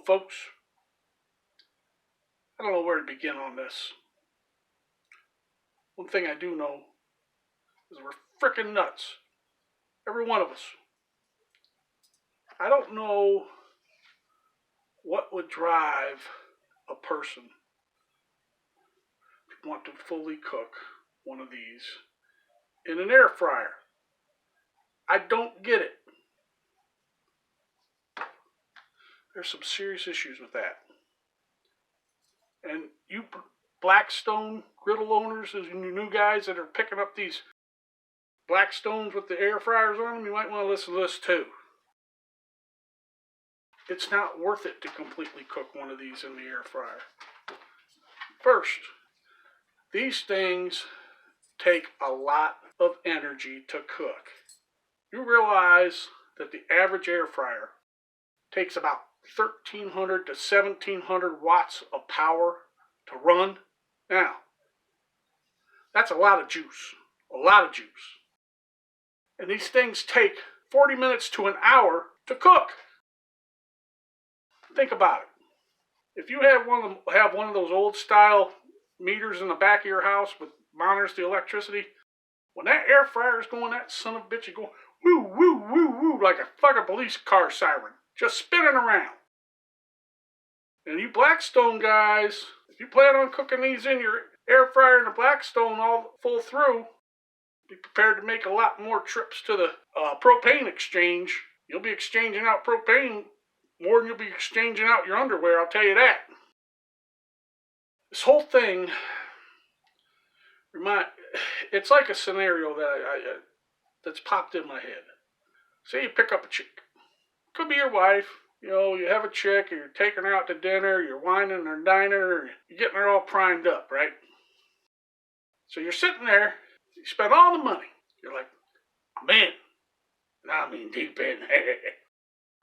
folks. I don't know where to begin on this. One thing I do know is we're frickin' nuts. Every one of us. I don't know what would drive a person to want to fully cook one of these in an air fryer. I don't get it. There's some serious issues with that. And you Blackstone griddle owners and you new guys that are picking up these Blackstones with the air fryers on them, you might want to listen to this too. It's not worth it to completely cook one of these in the air fryer. First, these things take a lot of energy to cook. You realize that the average air fryer takes about 1,300 to 1,700 watts of power to run. Now, that's a lot of juice. A lot of juice. And these things take 40 minutes to an hour to cook. Think about it. If you have one of those old style meters in the back of your house with monitors the electricity, when that air fryer is going, that son of a bitch is going woo, woo, woo, woo, like a fucking police car siren, just spinning around. And you Blackstone guys, if you plan on cooking these in your air fryer in the Blackstone all full through, be prepared to make a lot more trips to the propane exchange. You'll be exchanging out propane more than you'll be exchanging out your underwear, I'll tell you that. This whole thing, it's like a scenario that's popped in my head. Say you pick up a chick. Could be your wife. You know, you have a chick, or you're taking her out to dinner, you're wining her diner, you're getting her all primed up, right? So you're sitting there, you spend all the money. You're like, I'm in. And I mean deep in.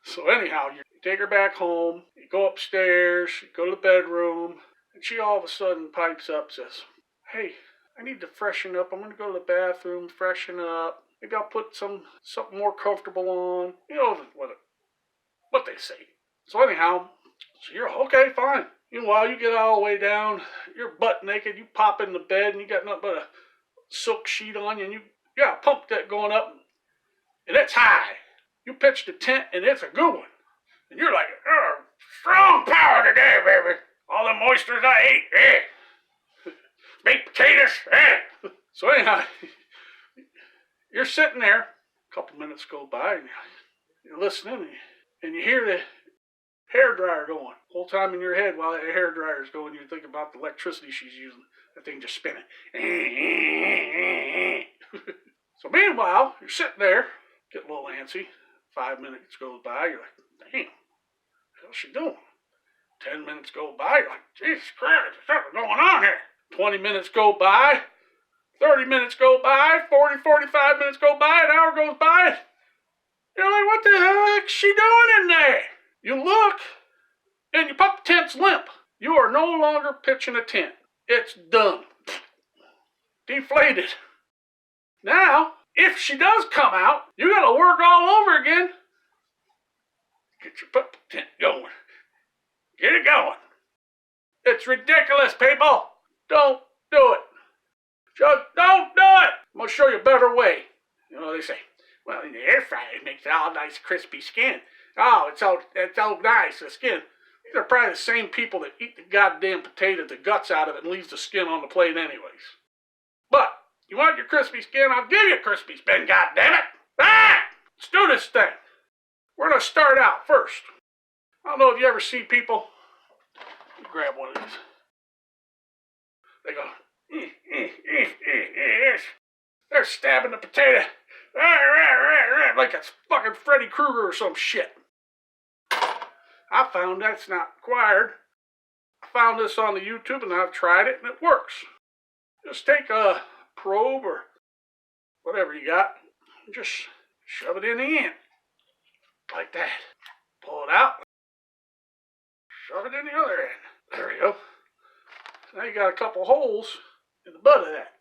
So anyhow, you take her back home, you go upstairs, you go to the bedroom, and she all of a sudden pipes up and says, hey, I need to freshen up. I'm going to go to the bathroom, freshen up. Maybe I'll put something more comfortable on. You know what they say. So anyhow, so you're okay, fine. Meanwhile, you get all the way down, you're butt naked, you pop in the bed, and you got nothing but a silk sheet on you, and you got a pump that going up, and it's high. You pitched a tent, and it's a good one. And you're like, oh, strong power today, baby. All the oysters I ate, baked potatoes, So anyhow, you're sitting there, a couple minutes go by, and you're listening, and you hear the hair dryer going. The whole time in your head while that hair dryer is going, you think about the electricity she's using. That thing just spinning. So meanwhile, you're sitting there, get a little antsy. 5 minutes goes by, you're like, damn, what's she doing? 10 minutes go by, you're like, Jesus Christ, there's something going on here. 20 minutes go by, 30 minutes go by, 40, 45 minutes go by, an hour goes by. You're like, what the heck's she doing in there? You look, and you pop the tent's limp. You are no longer pitching a tent. It's done. Deflated. Now, if she does come out, you gotta work all over again. Get your put the tent going. Get it going. It's ridiculous, people. Don't do it. Just don't do it. I'm gonna show you a better way. You know, they say, well, in the air fryer it makes it all nice, crispy skin. Oh, it's all nice, the skin. These are probably the same people that eat the goddamn potato, the guts out of it, and leaves the skin on the plate anyways. But, you want your crispy skin? I'll give you crispy skin, goddammit! Let's do this thing. We're going to start out first. I don't know if you ever see people. Let me grab one of these. They go, they're stabbing the potato. Like it's fucking Freddy Krueger or some shit. I found that's not required. I found this on the YouTube and I've tried it and it works. Just take a probe or whatever you got and just shove it in the end. Like that. Pull it out. Shove it in the other end. There we go. So now you got a couple holes in the butt of that.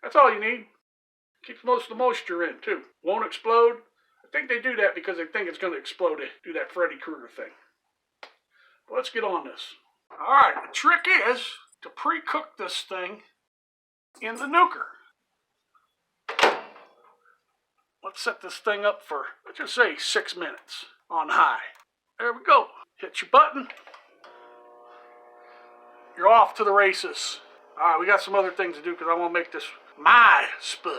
That's all you need. Keeps most of the moisture in too. Won't explode. I think they do that because they think it's going to explode to do that Freddy Krueger thing. Let's get on this. Alright, the trick is to pre-cook this thing in the nuker. Let's set this thing up for, let's just say 6 minutes on high. There we go. Hit your button. You're off to the races. Alright, we got some other things to do because I want to make this my spud.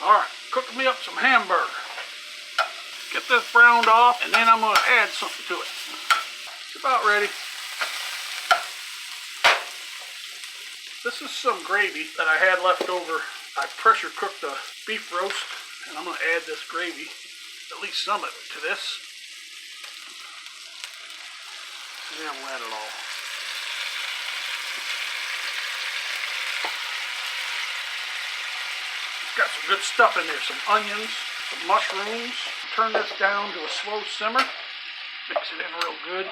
Alright, cooking me up some hamburger. Get this browned off, and then I'm going to add something to it. It's about ready. This is some gravy that I had left over. I pressure cooked the beef roast, and I'm going to add this gravy, at least some of it, to this. And then we'll add it all. It's got some good stuff in there, some onions, some mushrooms. Turn this down to a slow simmer. Mix it in real good.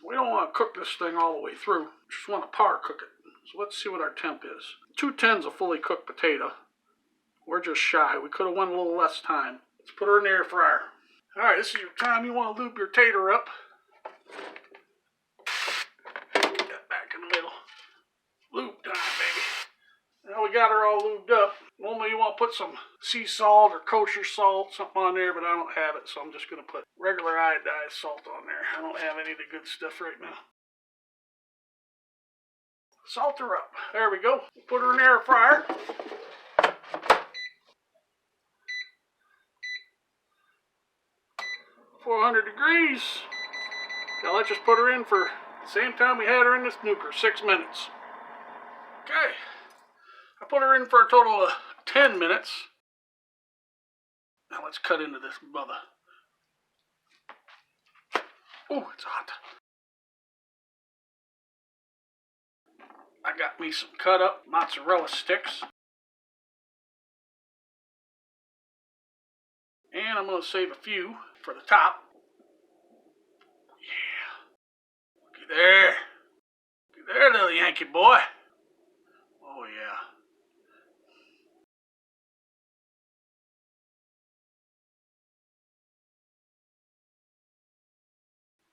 We don't want to cook this thing all the way through. We just want to par cook it. So let's see what our temp is. 210's a fully cooked potato. We're just shy. We could have won a little less time. Let's put her in the air fryer. Alright, this is your time you want to lube your tater up. Get that back in the middle. Lube time, baby. Now we got her all lubed up. Normally you want to put some sea salt or kosher salt, something on there, but I don't have it, so I'm just going to put regular iodized salt on there. I don't have any of the good stuff right now. Salt her up. There we go. Put her in the air fryer. 400 degrees. Now let's just put her in for the same time we had her in this nuker, 6 minutes. Okay. I put her in for a total of 10 minutes. Now let's cut into this mother. Oh, it's hot. I got me some cut up mozzarella sticks. And I'm going to save a few for the top. Yeah. Looky there. Looky there, little Yankee boy. Oh, yeah.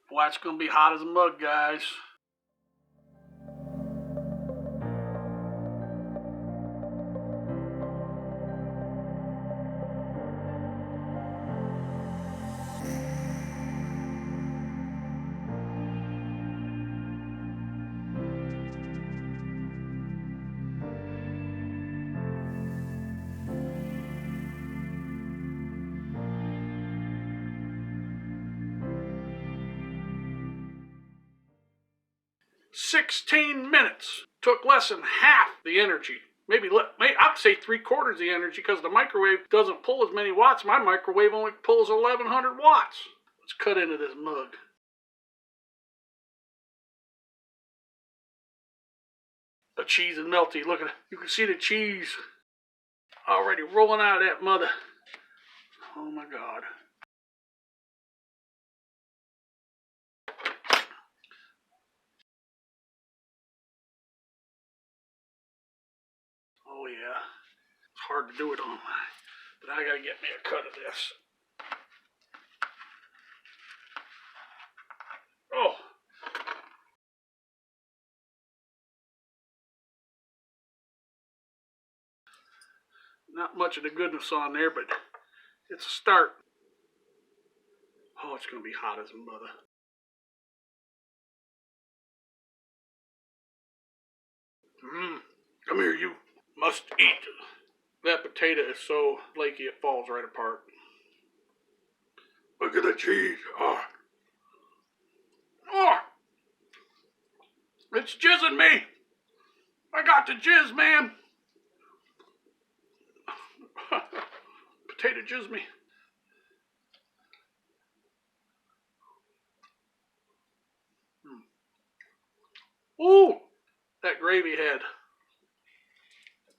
Boy, it's going to be hot as a mug, guys. "16 minutes. Took less than half the energy. Maybe I'd say 3/4 the energy because the microwave doesn't pull as many watts. My microwave only pulls 1100 watts. Let's cut into this mug. The cheese is melty. Look at it. You can see the cheese already rolling out of that mother. Oh my God. Oh yeah. It's hard to do it online, but I gotta get me a cut of this. Oh. Not much of the goodness on there, but it's a start. Oh, it's going to be hot as a mother. Come here, you. Must eat. That potato is so flaky it falls right apart. Look at the cheese. Oh. Oh. It's jizzing me. I got the jizz, man. Potato jizz me. Ooh, that gravy head.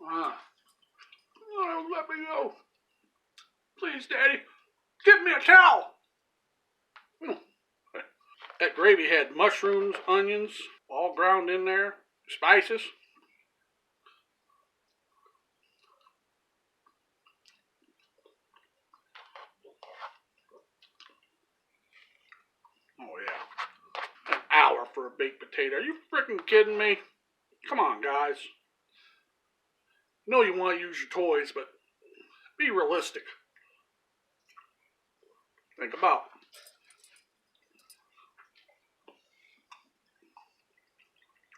Oh, let me go. Please, Daddy, give me a towel. That gravy had mushrooms, onions, all ground in there, spices. baked potato. Are you freaking kidding me? Come on, guys. I know you want to use your toys, but be realistic. Think about it.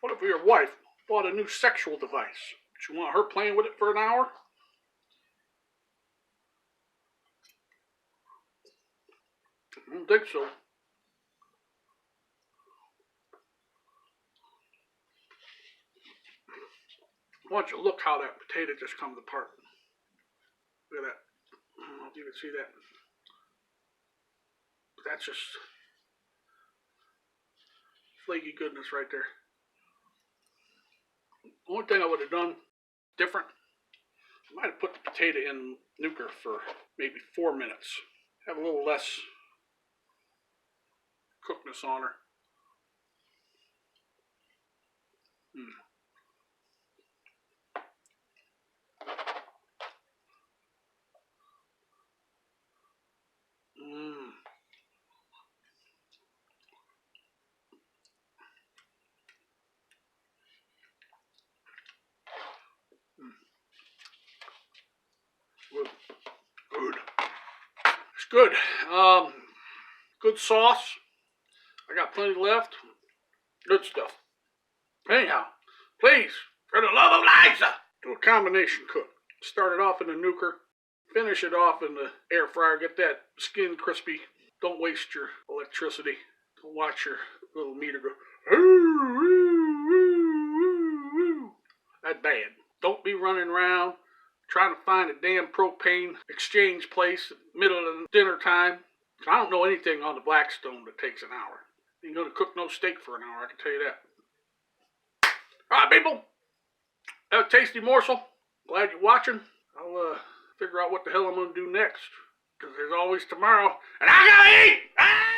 What if your wife bought a new sexual device? Would you want her playing with it for an hour? I don't think so. Why don't you look how that potato just comes apart? Look at that. I don't know if you can see that. But that's just flaky goodness right there. The only thing I would have done different, I might have put the potato in nuker for maybe 4 minutes. Have a little less cookness on her. Good. Good. It's good. Good sauce. I got plenty left. Good stuff. Anyhow, please, for the love of Liza, do a combination cook. Start it off in the nuker. Finish it off in the air fryer. Get that skin crispy. Don't waste your electricity. Don't watch your little meter go. That's bad. Don't be running around trying to find a damn propane exchange place in the middle of dinner time. I don't know anything on the Blackstone that takes an hour. You ain't gonna cook no steak for an hour, I can tell you that. Alright, people. Have a tasty morsel. Glad you're watching. I'll figure out what the hell I'm gonna do next. Because there's always tomorrow. And I gotta eat! Ah!